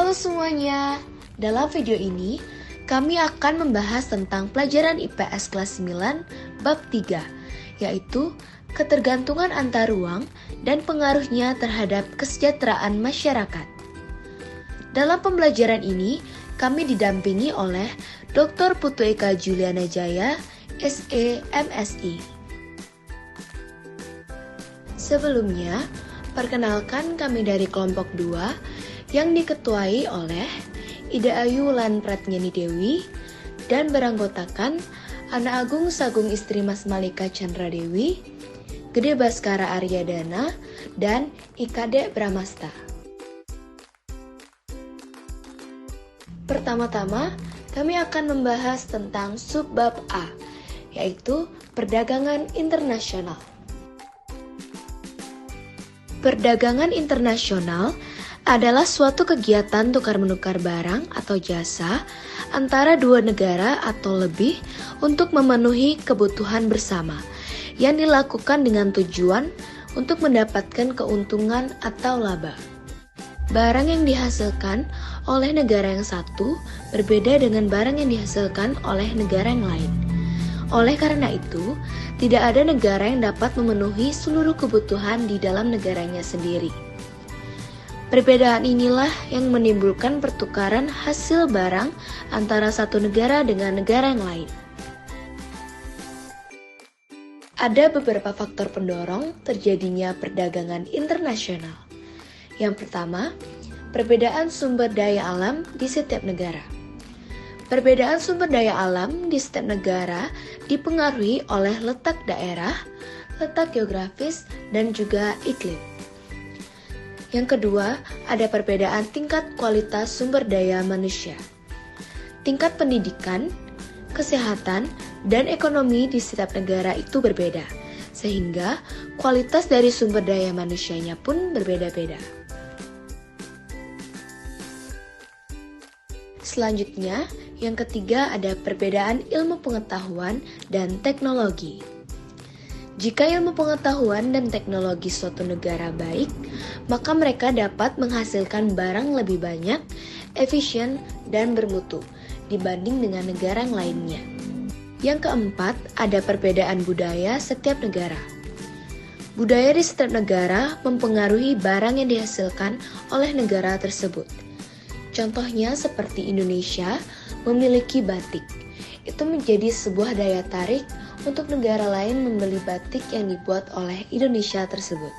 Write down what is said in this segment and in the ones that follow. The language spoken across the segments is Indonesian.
Halo semuanya, dalam video ini kami akan membahas tentang pelajaran IPS kelas 9 bab 3, yaitu ketergantungan antar ruang dan pengaruhnya terhadap kesejahteraan masyarakat. Dalam pembelajaran ini, kami didampingi oleh Dr. Putu Eka Juliana Jaya, SE, MSI. Sebelumnya, perkenalkan kami dari kelompok 2 yang diketuai oleh Ida Ayu Lan Pratnyani Dewi dan beranggotakan Ana Agung Sagung Istri Mas Malika Chandra Dewi, Gede Baskara Aryadana, dan IKD Bramasta. Pertama-tama, kami akan membahas tentang subbab A, yaitu perdagangan internasional. Perdagangan internasional adalah suatu kegiatan tukar-menukar barang atau jasa antara dua negara atau lebih untuk memenuhi kebutuhan bersama yang dilakukan dengan tujuan untuk mendapatkan keuntungan atau laba. Barang yang dihasilkan oleh negara yang satu berbeda dengan barang yang dihasilkan oleh negara yang lain. Oleh karena itu, tidak ada negara yang dapat memenuhi seluruh kebutuhan di dalam negaranya sendiri. Perbedaan inilah yang menimbulkan pertukaran hasil barang antara satu negara dengan negara yang lain. Ada beberapa faktor pendorong terjadinya perdagangan internasional. Yang pertama, perbedaan sumber daya alam di setiap negara. Perbedaan sumber daya alam di setiap negara dipengaruhi oleh letak daerah, letak geografis, dan juga iklim. Yang kedua, ada perbedaan tingkat kualitas sumber daya manusia. Tingkat pendidikan, kesehatan, dan ekonomi di setiap negara itu berbeda, sehingga kualitas dari sumber daya manusianya pun berbeda-beda. Selanjutnya, yang ketiga ada perbedaan ilmu pengetahuan dan teknologi. Jika ilmu pengetahuan dan teknologi suatu negara baik, maka mereka dapat menghasilkan barang lebih banyak, efisien, dan bermutu dibanding dengan negara yang lainnya. Yang keempat, ada perbedaan budaya setiap negara. Budaya di setiap negara mempengaruhi barang yang dihasilkan oleh negara tersebut. Contohnya seperti Indonesia memiliki batik. Itu menjadi sebuah daya tarik untuk negara lain membeli batik yang dibuat oleh Indonesia tersebut.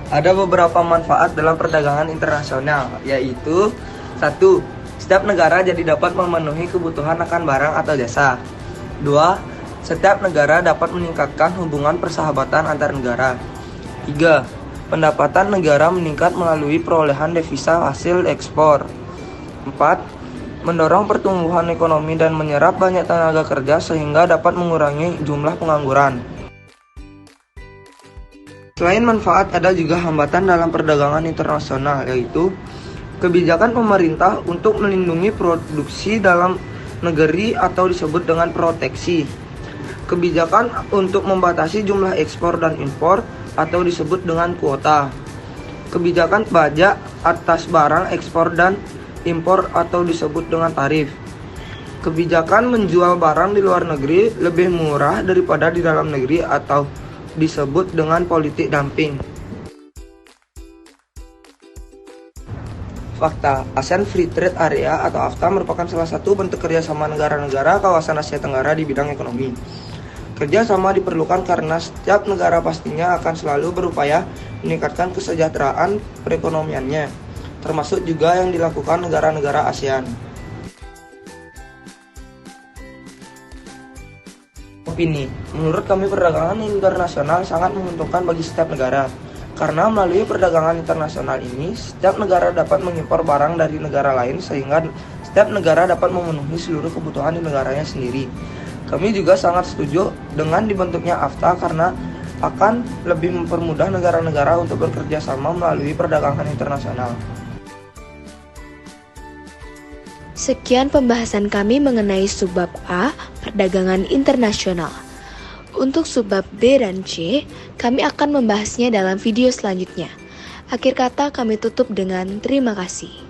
Ada beberapa manfaat dalam perdagangan internasional, yaitu 1. Setiap negara jadi dapat memenuhi kebutuhan akan barang atau jasa. 2. Setiap negara dapat meningkatkan hubungan persahabatan antar negara. 3. Pendapatan negara meningkat melalui perolehan devisa hasil ekspor. 4. Mendorong pertumbuhan ekonomi dan menyerap banyak tenaga kerja sehingga dapat mengurangi jumlah pengangguran. Selain manfaat, ada juga hambatan dalam perdagangan internasional, yaitu kebijakan pemerintah untuk melindungi produksi dalam negeri atau disebut dengan proteksi, kebijakan untuk membatasi jumlah ekspor dan impor atau disebut dengan kuota, kebijakan pajak atas barang ekspor dan impor atau disebut dengan tarif, kebijakan menjual barang di luar negeri lebih murah daripada di dalam negeri atau disebut dengan politik dumping. Fakta, ASEAN Free Trade Area atau AFTA merupakan salah satu bentuk kerjasama negara-negara kawasan Asia Tenggara di bidang ekonomi. Kerjasama diperlukan karena setiap negara pastinya akan selalu berupaya meningkatkan kesejahteraan perekonomiannya, termasuk juga yang dilakukan negara-negara ASEAN. Opini, menurut kami perdagangan internasional sangat menguntungkan bagi setiap negara. Karena melalui perdagangan internasional ini, setiap negara dapat mengimpor barang dari negara lain sehingga setiap negara dapat memenuhi seluruh kebutuhan di negaranya sendiri. Kami juga sangat setuju dengan dibentuknya AFTA karena akan lebih mempermudah negara-negara untuk bekerja sama melalui perdagangan internasional. Sekian pembahasan kami mengenai subbab A, perdagangan internasional. Untuk subbab B dan C, kami akan membahasnya dalam video selanjutnya. Akhir kata kami tutup dengan terima kasih.